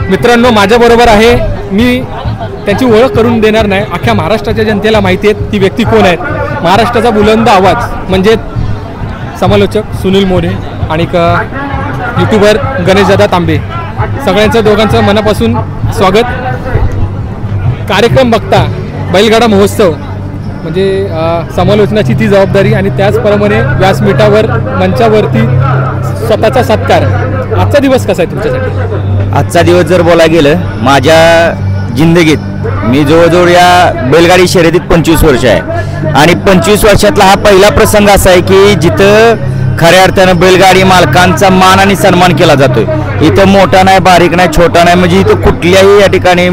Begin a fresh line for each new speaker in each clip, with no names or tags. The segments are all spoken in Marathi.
मित्रांनो, माझ्याबरोबर आहे, मी त्यांची ओळख करून देणार नाही, अख्ख्या महाराष्ट्राच्या जनतेला माहिती आहे ती व्यक्ती कोण आहेत. महाराष्ट्राचा बुलंद आवाज म्हणजे समालोचक सुनील मोरे आणि यूट्यूबर गणेशदादा तांबे. सगळ्यांचं दोघांचं मनापासून स्वागत. कार्यक्रम बघता बैलगाडा महोत्सव म्हणजे समालोचनाची ती जबाबदारी आणि त्याचप्रमाणे व्यासपीठावर मंचावरती स्वतःचा सत्कार. आजचा दिवस कसा आहे तुमच्यासाठी?
आजचा दिवस जर बोलायला गेलं, माझ्या जिंदगीत मी जवळजवळ या बैलगाडी शर्यतीत 25 वर्ष आहे आणि 25 वर्षातला हा पहिला प्रसंग असा आहे की जिथं खऱ्या अर्थानं बैलगाडी मालकांचा मान आणि सन्मान केला जातोय. इथं मोठा नाही, बारीक नाही, छोटा नाही, म्हणजे इथं कुठल्याही या ठिकाणी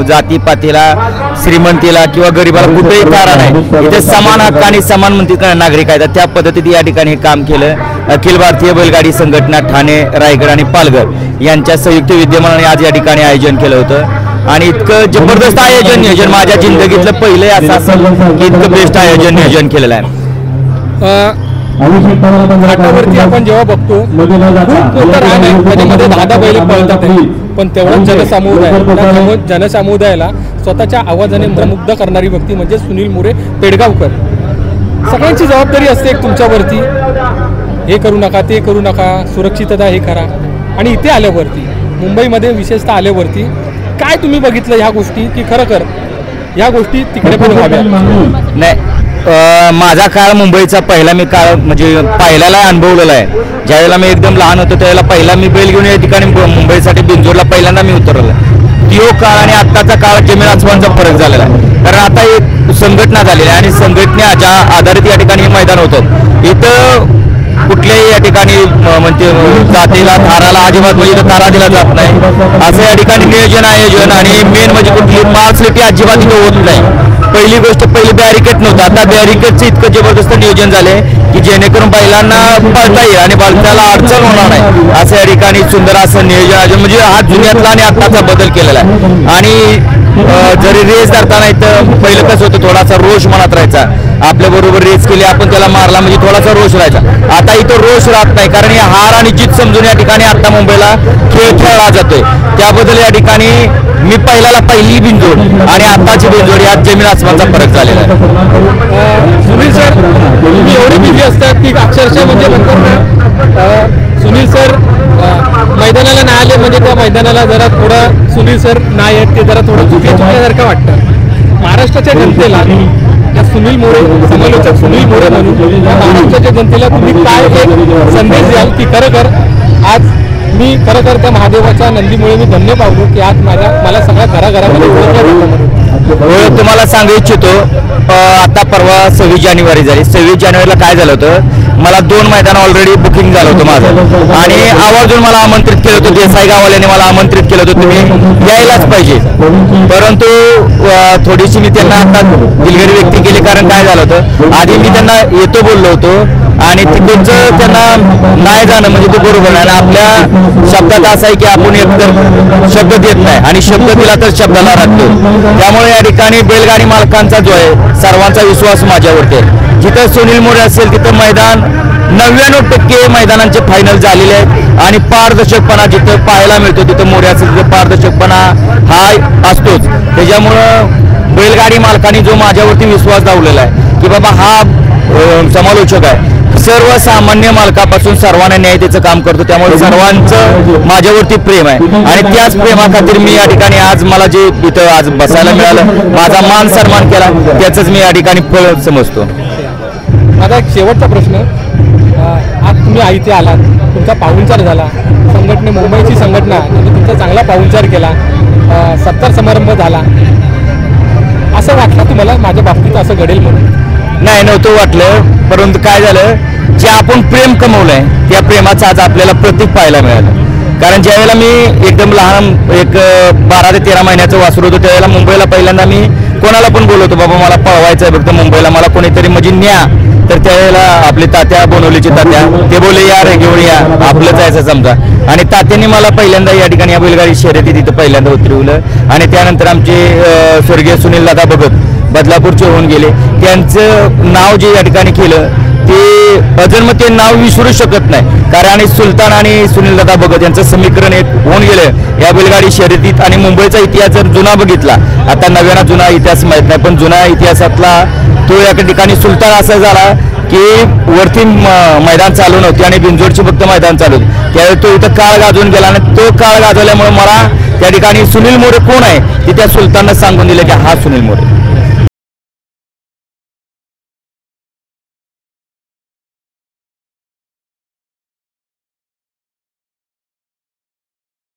जातीपातीला, श्रीमंतीला किंवा गरिबाला कुठेही तारा नाही. इथे समान हक्क आणि समान म्हणते नागरिक आहेत. त्या पद्धतीत या ठिकाणी काम केलं. अखिल भारतीय बैलगाडी संघटना ठाणे, रायगड आणि पालघर यांच्या संयुक्त विद्यमानाने आज या ठिकाणी आयोजन केलं होतं आणि इतकं जबरदस्त नियोजन माझ्या जिंदगीतलं पहिलं असं असेल की इतकं बेस्ट नियोजन केलेलं आहे.
घाटावरती आपण जेव्हा बघतो खूप मोठं रान आहे, त्याच्यामध्ये 10 बैल पळतात, पण तेवढंच जनसमुदायाला स्वतःच्या आवाजाने मुग्ध करणारी व्यक्ती म्हणजे सुनील मोरे पेडगावकर. सगळ्यांची जबाबदारी असते एक तुमच्यावरती, हे करू नका, ते करू नका, सुरक्षितता हे करा. आणि इथे आल्यावरती, मुंबईमध्ये विशेषतः आल्यावरती काय तुम्ही बघितलं ह्या गोष्टी की खरं ह्या गोष्टी तिकडे पण व्हाव्या?
नाही, माझा काळ मुंबईचा पहिला मी काळ म्हणजे पाहिल्याला अनुभवलेला आहे. ज्यावेळेला मी एकदम लहान होतो त्यावेळेला पहिला मी बैल घेऊन या ठिकाणी मुंबईसाठी बिंजोरला पहिल्यांदा मी उतरलो. तो काळ आणि आत्ताचा काळ जमीन आसमानचा फरक झालेला आहे. कारण आता एक संघटना झालेली आहे आणि संघटनेच्या आधारित या ठिकाणी हे मैदान होतं. इथं कुठल्याही या ठिकाणी म्हणजे जातीला, थाराला अजिबात म्हणजे इथं थारा दिला जात नाही असं या ठिकाणी नियोजन, आयोजन आणि मेन म्हणजे कुठली पार्सलिटी अजिबात इथं होत नाही. पहिली गोष्ट, पहिली बॅरिकेड नव्हतं, आता बॅरिकेडचं इतकं जबरदस्त नियोजन झाले की जेणेकरून बैलांना पळता येईल आणि त्याला अडचण होणार नाही असं या ठिकाणी सुंदर असं नियोजन म्हणजे हा जुन्यातला आणि आत्ताचा बदल केलेला आहे. आणि जरी रेस धरताना इथं पहिलं कसं होतं, थोडासा रोष मनात राहायचा, आपल्या बरोबर रेस केली आपण त्याला मारला म्हणजे थोडासा रोष राहायचा. आता इथं रोष राहत नाही, कारण या हार आणि जीत समजून या ठिकाणी आता मुंबईला खेळ खेळला जातोय. त्याबद्दल या ठिकाणी मी पहिली बिंजोड आणि आताची बिंजोड यात जमीन आसमानचा फरक झालेला आहे.
सुनील सर, तुम्ही एवढे बिझी असतात की अक्षरशः म्हणजे सुनील सर मैदानाला नाही आले म्हणजे त्या मैदानाला जरा थोडं सुनील सर नाही आहेत ते जरा थोडं चुकीसारखं वाटतं. महाराष्ट्राच्या जनतेला या सुनील मोरे, समालोचक सुनील मोरे म्हणून या महाराष्ट्राच्या जनतेला तुम्ही काय एक संदेश द्याल की खरं आज मी खरं त्या महादेवाच्या नंदीमुळे मी धन्य पावलो की आज मला सगळ्या घराघरामध्ये ओळखलं जातं.
तुम्हाला सांगू इच्छितो, आता परवा 26 जानेवारी झाली. 26 जानेवारीला काय झालं होतं, मला 2 मैदान ऑलरेडी बुकिंग झालं होतं माझं आणि आवर्जून मला आमंत्रित केलं होतं. देसाई गाववाल्याने मला आमंत्रित केलं होतं तुम्ही यायलाच पाहिजे. परंतु थोडीशी मी त्यांना आता दिलगिरी व्यक्त केली, कारण काय झालं होतं, आधी मी त्यांना येतो बोललो होतो आणि तिकडचं त्यांना नाही जाणं म्हणजे ते बरोबर नाही. आपल्या शब्दात असं आहे की आपण एकतर शब्द देत नाही आणि शब्द दिला तर शब्दाला राखतो. त्यामुळे या ठिकाणी बैलगाडी मालकांचा जो आहे सर्वांचा विश्वास माझ्यावरती आहे. जिथं सुनील मोरे असेल तिथं मैदान 99% मैदानांचे फायनल झालेले आहेत आणि पारदर्शकपणा जिथं पाहायला मिळतो तिथं मोरे असेल तिथं पारदर्शकपणा हा असतोच. त्याच्यामुळं बैलगाडी मालकांनी जो माझ्यावरती विश्वास दावलेला आहे की बाबा हा समालोचक आहे, सर्वसामान्य मालकापासून सर्वांना न्यायतेचं काम करतो, त्यामुळे सर्वांचं माझ्यावरती प्रेम आहे आणि त्याच प्रेमाखातीर मी या ठिकाणी आज मला जे इथं आज बसायला मिळालं, माझा मान सन्मान केला, त्याचंच मी या ठिकाणी फळ समजतो.
माझा एक शेवटचा प्रश्न, आज तुम्ही इथे आलात, तुमचा पाहुणचार झाला, संघटने मुंबईची संघटना म्हणजे तुमचा चांगला पाहुणचार केला, सत्कार समारंभ झाला, असं वाटलं तुम्हाला माझ्या बाबतीत असं घडेल म्हणून?
नाही, नव्हतं वाटलं. परंतु काय झालं, जे आपण प्रेम कमवलंय त्या प्रेमाचं आज आपल्याला प्रतीक पाहायला मिळालं. कारण ज्यावेळेला मी एकदम लहान एक 12 ते 13 महिन्याचं वासरू होतो त्यावेळेला मुंबईला पहिल्यांदा मी कोणाला पण बोलवतो, बाबा मला पळवायचं आहे फक्त मुंबईला, मला कोणीतरी म्हणजे न्या. तर त्यावेळेला आपले तात्या, बोनवलीचे तात्या, ते बोलले या रे घेऊन या, आपलंच जायचं समजा. आणि तात्यांनी मला पहिल्यांदा या ठिकाणी या बैलगाडी शर्यती तिथं पहिल्यांदा उतरवलं आणि त्यानंतर आमचे स्वर्गीय सुनील दादा भगत बदलापूरचे होऊन गेले, त्यांचं नाव जे या ठिकाणी केलं ते अजून मग ते नाव विसरू शकत नाही. कारण आणि सुलतान आणि सुनील दादा भगत यांचं समीकरण एक होऊन गेलं या बैलगाडी शर्यतीत. आणि मुंबईचा इतिहास जर जुना बघितला, आता नव्यानं जुना इतिहास माहीत नाही, पण जुना इतिहासातला तो एका ठिकाणी सुलतान असा झाला की वरती मैदान चालू नव्हती आणि बिंजोडची फक्त मैदान चालू होती. त्यावेळी तो इथं काळ गाजवून गेला आणि तो काळ गाजवल्यामुळे मला त्या ठिकाणी सुनील मोरे कोण आहे ते त्या सुलताननं सांगून दिलं की हा सुनील मोरे.